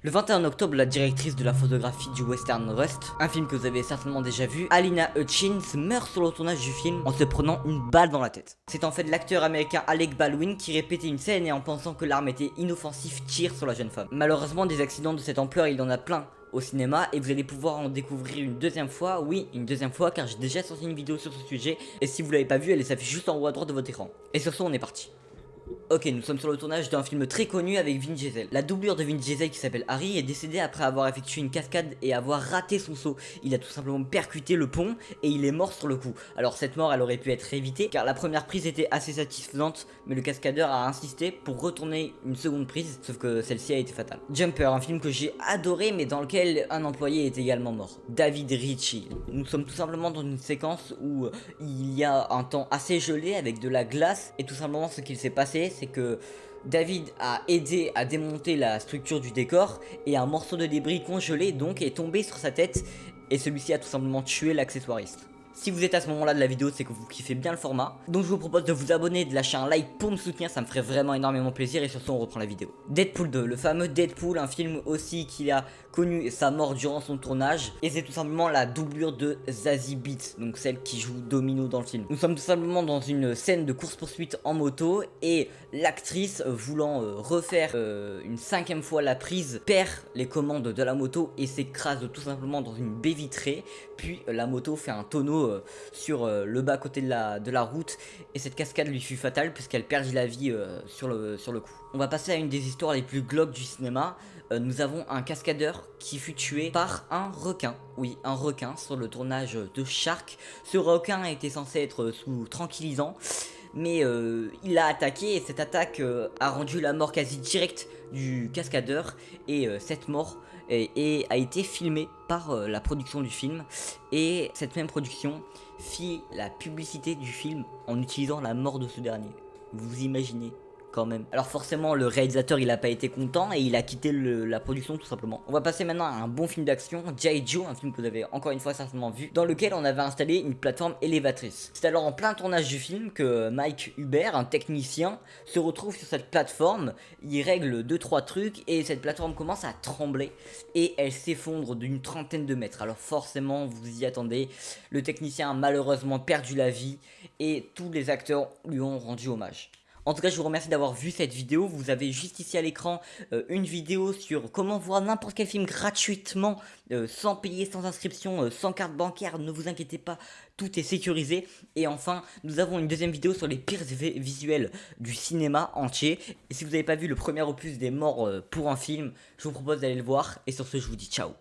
Le 21 octobre, la directrice de la photographie du western Rust, un film que vous avez certainement déjà vu, Alina Hutchins meurt sur le tournage du film en se prenant une balle dans la tête. C'est en fait l'acteur américain Alec Baldwin qui répétait une scène et en pensant que l'arme était inoffensive tire sur la jeune femme. Malheureusement, des accidents de cette ampleur, il y en a plein au cinéma et vous allez pouvoir en découvrir une deuxième fois, oui une deuxième fois car j'ai déjà sorti une vidéo sur ce sujet et si vous l'avez pas vue elle s'affiche juste en haut à droite de votre écran. Et sur ce on est parti. Ok, nous sommes sur le tournage d'un film très connu avec Vin Diesel. La doublure de Vin Diesel qui s'appelle Harry est décédée après avoir effectué une cascade et avoir raté son saut. Il a tout simplement percuté le pont et il est mort sur le coup. Alors cette mort elle aurait pu être évitée car la première prise était assez satisfaisante mais le cascadeur a insisté pour retourner une seconde prise sauf que celle-ci a été fatale. Jumper, un film que j'ai adoré mais dans lequel un employé est également mort. David Ritchie. Nous sommes tout simplement dans une séquence où il y a un temps assez gelé avec de la glace et tout simplement ce qu'il s'est passé c'est que David a aidé à démonter la structure du décor et un morceau de débris congelé donc est tombé sur sa tête et celui-ci a tout simplement tué l'accessoiriste. Si vous êtes à ce moment-là de la vidéo, c'est que vous kiffez bien le format. Donc je vous propose de vous abonner, de lâcher un like pour me soutenir, ça me ferait vraiment énormément plaisir. Et sur ce, on reprend la vidéo. Deadpool 2, le fameux Deadpool, un film aussi qui a connu sa mort durant son tournage. Et c'est tout simplement la doublure de Zazie Beetz, donc celle qui joue Domino dans le film. Nous sommes tout simplement dans une scène de course-poursuite en moto. Et l'actrice, voulant refaire une cinquième fois la prise, perd les commandes de la moto et s'écrase tout simplement dans une baie vitrée. Puis la moto fait un tonneau sur le bas côté de la route et cette cascade lui fut fatale puisqu'elle perdit la vie sur le coup. On va passer à une des histoires les plus glauques du cinéma. Nous avons un cascadeur qui fut tué par un requin. Oui, un requin sur le tournage de Shark. Ce requin était censé être sous tranquillisant. Mais il a attaqué et cette attaque a rendu la mort quasi directe du cascadeur. Et cette mort a été filmée par la production du film. Et cette même production fit la publicité du film en utilisant la mort de ce dernier. Vous imaginez quand même. Alors forcément le réalisateur il a pas été content et il a quitté la production tout simplement. On va passer maintenant à un bon film d'action, G.I. Joe, un film que vous avez encore une fois certainement vu, dans lequel on avait installé une plateforme élévatrice. C'est alors en plein tournage du film que Mike Hubert, un technicien, se retrouve sur cette plateforme, il règle 2-3 trucs et cette plateforme commence à trembler et elle s'effondre d'une trentaine de mètres. Alors forcément vous y attendez, le technicien a malheureusement perdu la vie et tous les acteurs lui ont rendu hommage. En tout cas, je vous remercie d'avoir vu cette vidéo. Vous avez juste ici à l'écran une vidéo sur comment voir n'importe quel film gratuitement, sans payer, sans inscription, sans carte bancaire. Ne vous inquiétez pas, tout est sécurisé. Et enfin, nous avons une deuxième vidéo sur les pires effets visuels du cinéma entier. Et si vous n'avez pas vu le premier opus des morts pour un film, je vous propose d'aller le voir. Et sur ce, je vous dis ciao.